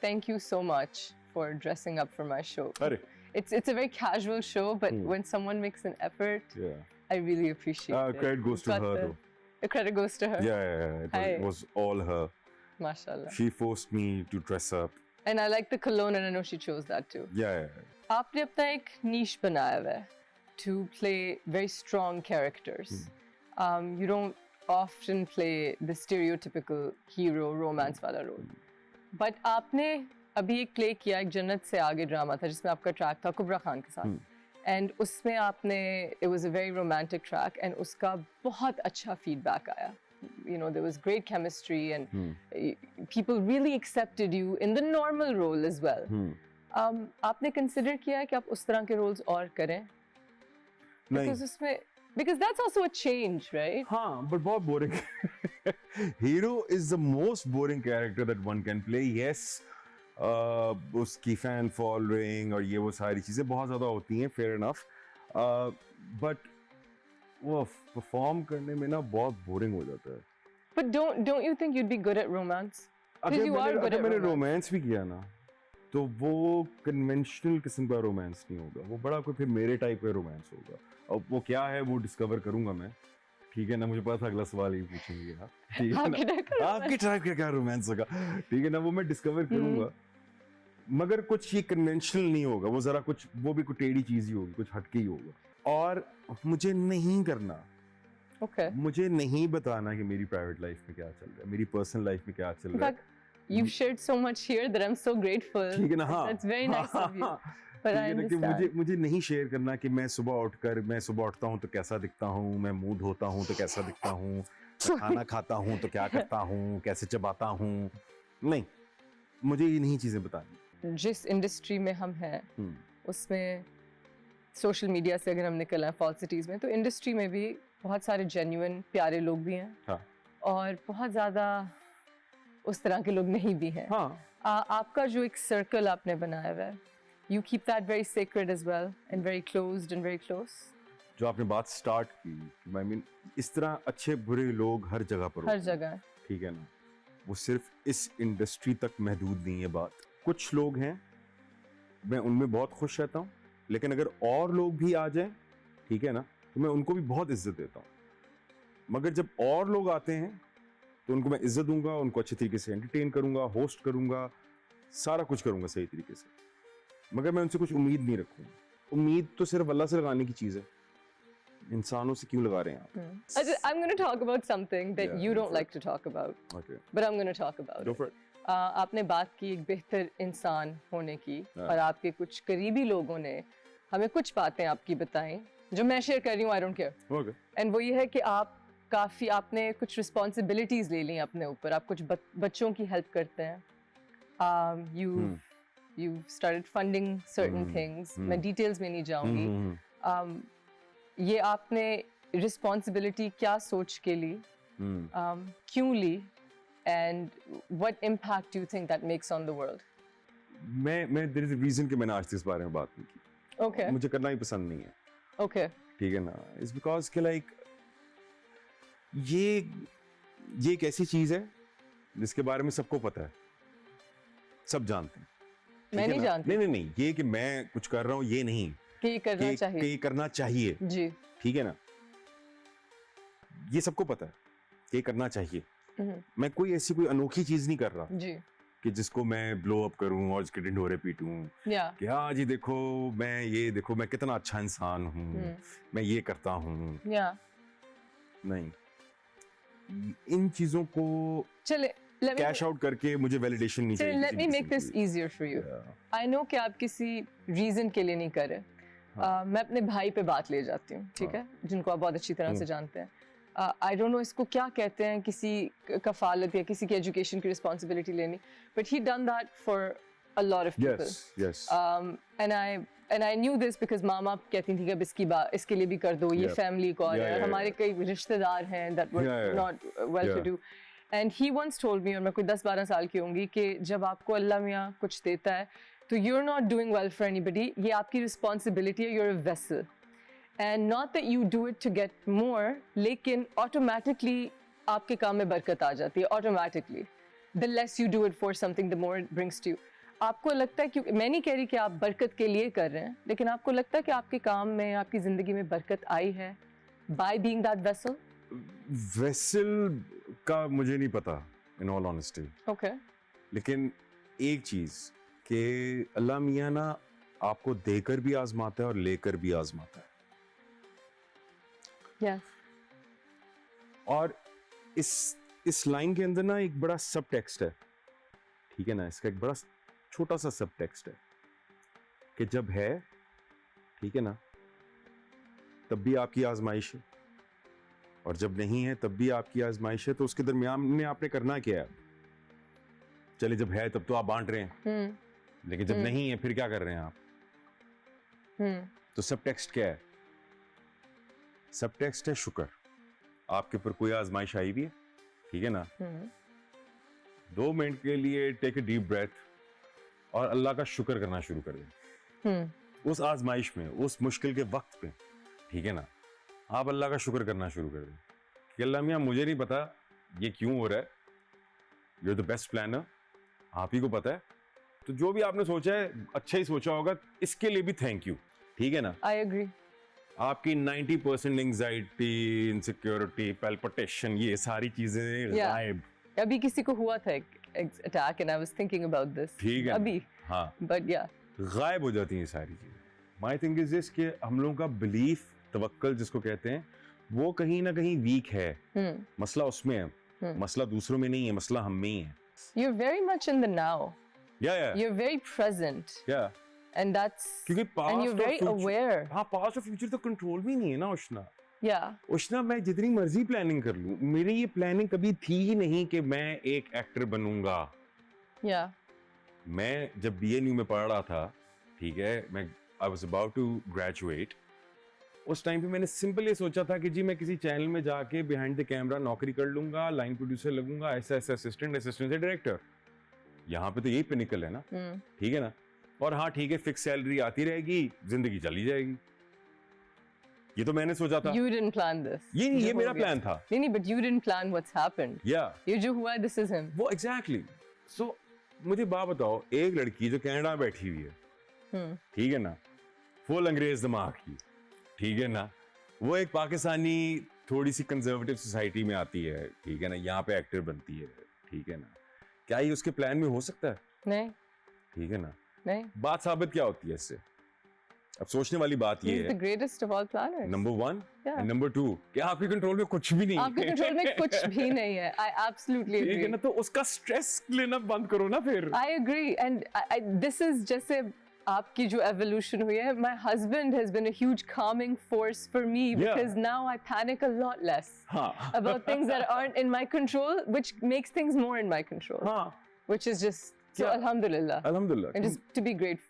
thank you so much for dressing up for my show. Arre. It's a very casual show, but when someone makes an effort, Yeah. I really appreciate it. Credit goes to Got her the- though. The credit goes to her. Yeah. It was all her. Mashallah. She forced me to dress up. And I like the cologne, and I know she chose that too. Yeah. आपने अपना एक niche बनाया हुआ है to play very strong characters. You don't often play the stereotypical hero romance वाला role. But आपने अभी एक play किया, एक जन्नत से आगे ड्रामा था जिसमें आपका ट्रैक था कुबरा खान के साथ. And उसमें आपने it was a very romantic track and उसका बहुत अच्छा feedback आया. You know, there was great chemistry and people really accepted you in the normal role as well. आपने consider किया है कि आप उस तरह के roles और करें? Because उसमें because that's also a change, right? हाँ, but बहुत boring. Hero is the most boring character that one can play. Yes, उसकी fan following और ये वो सारी चीजें बहुत ज़्यादा होती हैं, fair enough. But वो perform करने में ना बहुत boring हो जाता है. But don't you think you'd be good at romance? Because you are good at मैंने romance. romance भी किया ना, तो वो conventional किस्म का romance नहीं होगा. वो बड़ा कोई फिर मेरे type का romance होगा. अब वो क्या है वो discover करूँगा मैं. ठीक है ना, मुझे पता था अगला सवाल ही पूछेंगे आप. ठीक है ना, आपके टाइप का क्या रोमांस होगा. ठीक है ना, वो मैं डिस्कवर करूंगा. मगर कुछ ये कन्वेंशनल नहीं होगा, वो जरा कुछ वो भी कुछ टेढ़ी चीज ही होगी, कुछ हटके ही होगा. और मुझे नहीं करना, Okay. मुझे नहीं बताना कि मेरी प्राइवेट लाइफ में क्या चल रहा है, मेरी पर्सनल लाइफ में क्या चल In रहा है. fact, you've shared so much here that I'm so grateful. ठीक है ना. हाँ, That's very nice of you. But I ठीक है ना, कि understand. मुझे नहीं शेयर करना कि मैं सुबह उठता हूँ तो कैसा दिखता हूँ, मैं मुंह धोता हूँ तो कैसा दिखता हूँ, मैं खाना खाता हूँ तो क्या करता हूँ, कैसे चबाता हूँ. नहीं, मुझे ये नहीं चीजें बतानी. जिस इंडस्ट्री में हम हैं उसमें सोशल मीडिया से अगर हम निकल आए फॉल्सिटीज में, तो इंडस्ट्री में भी बहुत सारे जेन्युइन प्यारे लोग भी हैं. हाँ. और बहुत ज़्यादा उस तरह के लोग नहीं भी हैं. हाँ. आपका जो एक सर्कल आपने बनाया हुआ है, you keep that very sacred as well and very closed and very close. जो आपने बात स्टार्ट की, I mean, इस तरह अच्छे बुरे लोग हर जगह पर हर होते हैं. जगह. ठीक है ना, वो सिर्फ इस इंडस्ट्री तक महदूद नहीं है बात. कुछ लोग हैं, मैं उनमें बहुत खुश रहता हूँ, लेकिन अगर और लोग भी आ जाएं, ठीक है ना, तो मैं उनको भी बहुत इज्जत देता हूँ. मगर जब और लोग आते हैं तो उनको मैं इज्जत दूंगा, उनको अच्छे तरीके से एंटरटेन करूंगा, होस्ट करूंगा, सारा कुछ करूंगा सही तरीके से. मगर मैं उनसे कुछ उम्मीद नहीं रखूंगा. उम्मीद तो सिर्फ अल्लाह से लगाने की चीज है. इंसानों से क्यों लगा रहे हैं आप? I'm going to talk about something that Yeah, you go don't for like to talk about, Okay, but I'm going to talk about go it. for it. आपने बात की एक बेहतर इंसान होने की, और आपके कुछ करीबी लोगों ने हमें कुछ बातें आपकी बताई जो मैं शेयर कर रही हूँ. I don't care. Okay. And वो ये है कि आपने कुछ रिस्पॉन्सिबिलिटीज ले ली अपने ऊपर. आप कुछ बच्चों की हेल्प करते हैं. You started funding certain things. मैं डिटेल्स में नहीं जाऊंगी. ये आपने रिस्पॉन्सिबिलिटी क्या सोच के ली, क्यों ली, and what impact you think that makes on the world? मैं देयर इज अ रीजन कि मैंने आज तक इस बारे में बात नहीं की. ओके. मुझे करना ही पसंद नहीं है. ओके. ठीक है ना, इट्स बिकॉज कि लाइक ये एक ऐसी चीज है जिसके बारे में सबको पता है, सब जानते हैं. मैं नहीं जानती. नहीं, ये कि मैं कुछ कर रहा हूँ ये नहीं, कि ये करना चाहिए. कि ये करना चाहिए. जी. ठीक है ना, ये सबको पता है कि ये करना चाहिए. मैं कोई ऐसी कोई अनोखी चीज नहीं कर रहा जी. कि जिसको मैं ब्लो अप करूं और उसके ढिंढोरे पीटूं. कि हाँ जी देखो मैं कितना अच्छा इंसान हूँ, मैं ये करता हूँ. नहीं, इन चीजों को चले कैश आउट करके मुझे वैलिडेशन नहीं चाहिए. Let me make this easier for you. I know कि आप किसी रीजन के लिए नहीं कर रहे. मैं अपने भाई पे बात ले जाती हूँ, ठीक है, जिनको आप बहुत अच्छी तरह से जानते हैं. I don't know इसको क्या कहते हैं, किसी कफालत या किसी की एजुकेशन की रिस्पॉन्सिबिलिटी लेनी, but he done that for a lot of people. Yes. And I knew this because मामा कहती थी कि अब इसके लिए भी कर दो, ये फैमिली को, और हमारे कई रिश्तेदार हैं that were not well to do. And he once told me, और मैं कोई 10-12 साल की होंगी, कि जब आपको अल्लाह मियाँ कुछ देता है तो you're not doing well for anybody, ये आपकी रिस्पॉन्सिबिलिटी है, you're a vessel. And not that you do it to get more, लेकिन automatically आपके काम में बरकत आ जाती है, automatically. the less you do it for something, the more it brings to you. आपको लगता है, क्योंकि मैं नहीं कह रही कि आप बरकत के लिए कर रहे हैं, लेकिन आपको लगता है कि आपके काम में, आपकी ज़िंदगी में बरकत आई है by being that vessel? Vessel का मुझे नहीं पता, in all honesty. Okay. लेकिन एक चीज कि अल्लाह मियाँ ना आपको देकर भी आजमाता है और लेकर भी आजमाता है. Yes. और इस लाइन के अंदर ना एक बड़ा सब टेक्स्ट है, ठीक है ना. इसका एक बड़ा छोटा सा सब टेक्स्ट है कि जब है, ठीक है ना, तब भी आपकी आजमाइश है, और जब नहीं है तब भी आपकी आजमाइश है. तो उसके दरमियान में आपने करना क्या है? चले, जब है तब तो आप बांट रहे हैं, लेकिन जब नहीं है फिर क्या कर रहे हैं आप? तो सब टेक्स्ट क्या है? सब टेक्स्ट है शुक्र. आपके ऊपर कोई आजमाइश आई भी है, ठीक है ना, 2 मिनट के लिए टेक ए डीप ब्रेथ और अल्लाह का शुक्र करना शुरू कर दें. उस आजमाइश में, उस मुश्किल के वक्त पे, ठीक है ना, आप अल्लाह का शुक्र करना शुरू कर दें कि अल्लाह मियाँ मुझे नहीं पता ये क्यों हो रहा है, you are the best planner, आप ही को पता है. तो जो भी आपने सोचा है अच्छा ही सोचा होगा, इसके लिए भी थैंक यू, ठीक है ना. I agree. आपकी 90% एंजाइटी, इनसिक्योरिटी, पैल्पिटेशन, ये सारी चीजें Yeah. गायब. अभी किसी को हुआ था एक attack and I was thinking about this. ठीक है. अभी. हाँ. But yeah. गायब हो जाती हैं सारी चीजें. माई थिंक इज दिस कि हम लोगों का बिलीफ, तवक्कल जिसको कहते हैं, वो कहीं ना कहीं वीक है. मसला उसमें है, मसला दूसरों में नहीं है, मसला हम में ही है. You're very much in the now. Yeah. You're very present. Yeah. And that's, क्योंकि and you're very aware. हाँ, पास्ट और फ्यूचर तो कंट्रोल भी नहीं है ना उष्णा. Yeah. उष्णा, मैं जितनी मर्जी प्लानिंग कर लूं, मेरी ये प्लानिंग कभी थी ही नहीं कि मैं एक एक्टर बनूंगा. Yeah. मैं जब BNU में पढ़ रहा था, ठीक है, मैं I was about to graduate, उस टाइम पे मैंने सिंपल ये सोचा था कि जी मैं किसी चैनल में जाके बिहाइंड द कैमरा नौकरी कर लूंगा, लाइन प्रोड्यूसर लगूंगा, ऐसा असिस्टेंट से डायरेक्टर. यहाँ पे तो यही पिनिकल है ना, ठीक है ना. और हाँ ठीक है, फिक्स सैलरी आती रहेगी, जिंदगी चली जाएगी. ये तो मैंने सोचा था. You didn't plan this. ये मेरा प्लान था. नहीं, but you didn't plan what's happened. Yeah. ये जो हुआ, this is him. वो exactly. So मुझे बात बताओ, एक लड़की जो कनाडा में बैठी हुई है, ठीक है ना, फुल अंग्रेज दिमाग की, ठीक है ना, वो एक पाकिस्तानी थोड़ी सी कंजर्वेटिव सोसाइटी में आती है, ठीक है ना, यहाँ पे एक्टर बनती है, ठीक है ना, क्या ये उसके प्लान में हो सकता है? नहीं. ठीक है ना. नहीं. बात साबित क्या होती है इससे? अब सोचने वाली बात ये He's है, the greatest of all planners. Number 1 Yeah. and number 2, क्या आपके कंट्रोल में कुछ भी नहीं है? आपके कंट्रोल में कुछ भी नहीं है. I absolutely ठीक है agree. ना, तो उसका स्ट्रेस लेना बंद करो ना फिर. I agree, and this is जैसे आपकी जो evolution हुई है. My husband has been a huge calming force for me because now I panic a lot less हाँ. about things that aren't in my control, which makes things more in my control. हाँ. Which is just so alhamdulillah. Alhamdulillah. And just to be grateful.